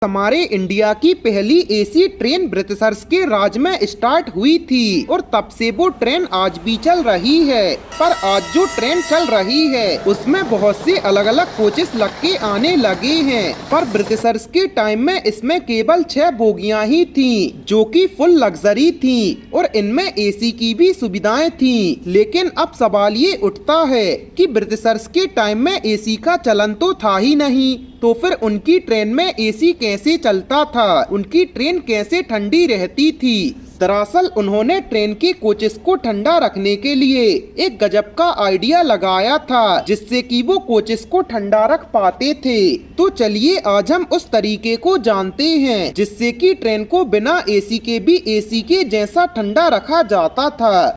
हमारे इंडिया की पहली एसी ट्रेन ब्रिटिशर्स के राज में स्टार्ट हुई थी और तब से वो ट्रेन आज भी चल रही है। पर आज जो ट्रेन चल रही है उसमें बहुत से अलग अलग कोचेस लग के आने लगे हैं। पर ब्रिटिशर्स के टाइम में इसमें केवल 6 बोगियां ही थीं, जो कि फुल लग्जरी थीं और इनमें एसी की भी सुविधाएं थीं। लेकिन अब सवाल ये उठता है कि ब्रिटिशर्स के टाइम में एसी का चलन तो था ही नहीं, तो फिर उनकी ट्रेन में एसी कैसे चलता था, उनकी ट्रेन कैसे ठंडी रहती थी। दरअसल उन्होंने ट्रेन के कोचेस को ठंडा रखने के लिए एक गजब का आइडिया लगाया था, जिससे कि वो कोचेस को ठंडा रख पाते थे। तो चलिए आज हम उस तरीके को जानते हैं जिससे कि ट्रेन को बिना एसी के भी एसी के जैसा ठंडा रखा जाता था।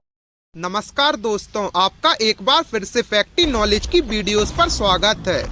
नमस्कार दोस्तों, आपका एक बार फिर से फैक्टी नॉलेज की वीडियोस पर स्वागत है।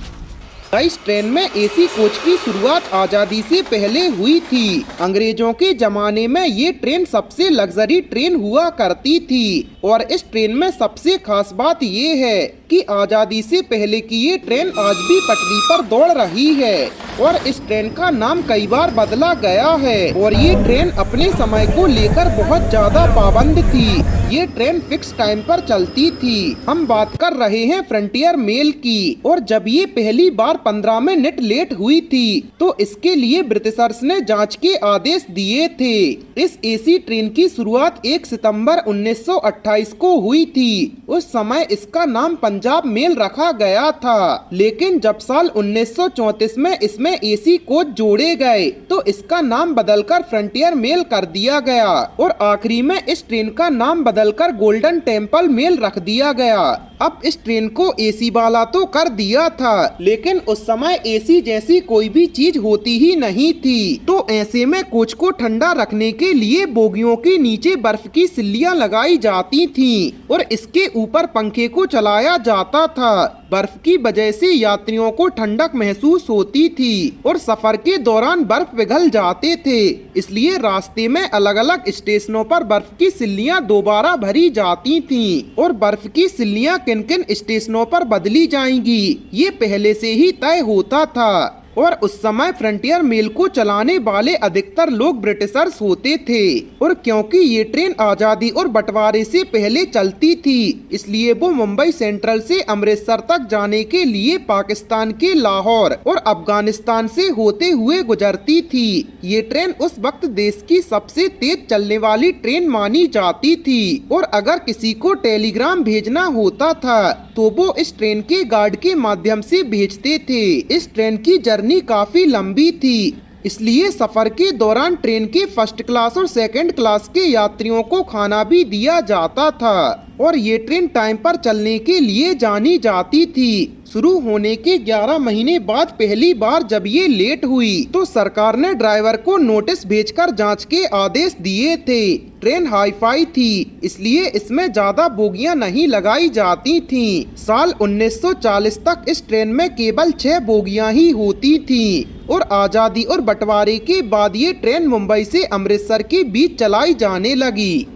इस ट्रेन में एसी कोच की शुरुआत आजादी से पहले हुई थी। अंग्रेजों के जमाने में ये ट्रेन सबसे लग्जरी ट्रेन हुआ करती थी और इस ट्रेन में सबसे खास बात ये है कि आजादी से पहले की ये ट्रेन आज भी पटरी पर दौड़ रही है और इस ट्रेन का नाम कई बार बदला गया है। और ये ट्रेन अपने समय को लेकर बहुत ज्यादा पाबंद थी। ये ट्रेन फिक्स टाइम पर चलती थी। हम बात कर रहे हैं फ्रंटियर मेल की। और जब ये पहली बार 15 मिनट लेट हुई थी तो इसके लिए ब्रिटिशर्स ने जांच के आदेश दिए थे। इस एसी ट्रेन की शुरुआत 1 सितंबर 1928 को हुई थी। उस समय इसका नाम पंजाब मेल रखा गया था, लेकिन जब साल 1934 में इसमें एसी कोच जोड़े गए तो इसका नाम बदलकर फ्रंटियर मेल कर दिया गया और आखिरी में इस ट्रेन का नाम बदलकर गोल्डन टेम्पल मेल रख दिया गया। अब इस ट्रेन को एसी वाला तो कर दिया था, लेकिन उस समय एसी जैसी कोई भी चीज होती ही नहीं थी। तो ऐसे में कोच को ठंडा रखने के लिए बोगियों के नीचे बर्फ की सिल्लियां लगाई जाती थीं और इसके ऊपर पंखे को चलाया जाता था। बर्फ की वजह से यात्रियों को ठंडक महसूस होती थी और सफर के दौरान बर्फ पिघल जाते थे, इसलिए रास्ते में अलग अलग स्टेशनों पर बर्फ की सिल्लियां दोबारा भरी जाती थीं और बर्फ की सिल्लियां किन किन स्टेशनों पर बदली जाएंगी ये पहले से ही तय होता था। और उस समय फ्रंटियर मेल को चलाने वाले अधिकतर लोग ब्रिटिशर्स होते थे और क्योंकि ये ट्रेन आजादी और बंटवारे से पहले चलती थी, इसलिए वो मुंबई सेंट्रल से अमृतसर तक जाने के लिए पाकिस्तान के लाहौर और अफगानिस्तान से होते हुए गुजरती थी। ये ट्रेन उस वक्त देश की सबसे तेज चलने वाली ट्रेन मानी जाती थी और अगर किसी को टेलीग्राम भेजना होता था तो वो इस ट्रेन के गार्ड के माध्यम से भेजते थे। इस ट्रेन की जर्नी काफी लंबी थी, इसलिए सफर के दौरान ट्रेन के फर्स्ट क्लास और सेकंड क्लास के यात्रियों को खाना भी दिया जाता था और ये ट्रेन टाइम पर चलने के लिए जानी जाती थी। शुरू होने के 11 महीने बाद पहली बार जब ये लेट हुई तो सरकार ने ड्राइवर को नोटिस भेजकर जांच के आदेश दिए थे। ट्रेन हाईफाई थी, इसलिए इसमें ज्यादा बोगियां नहीं लगाई जाती थीं। साल 1940 तक इस ट्रेन में केवल 6 बोगियां ही होती थीं और आजादी और बंटवारे के बाद ये ट्रेन मुंबई से अमृतसर के बीच चलाई जाने लगी।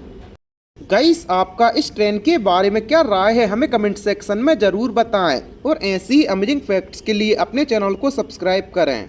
गाइस, आपका इस ट्रेन के बारे में क्या राय है, हमें कमेंट सेक्शन में जरूर बताएं और ऐसी ही अमेजिंग फैक्ट्स के लिए अपने चैनल को सब्सक्राइब करें।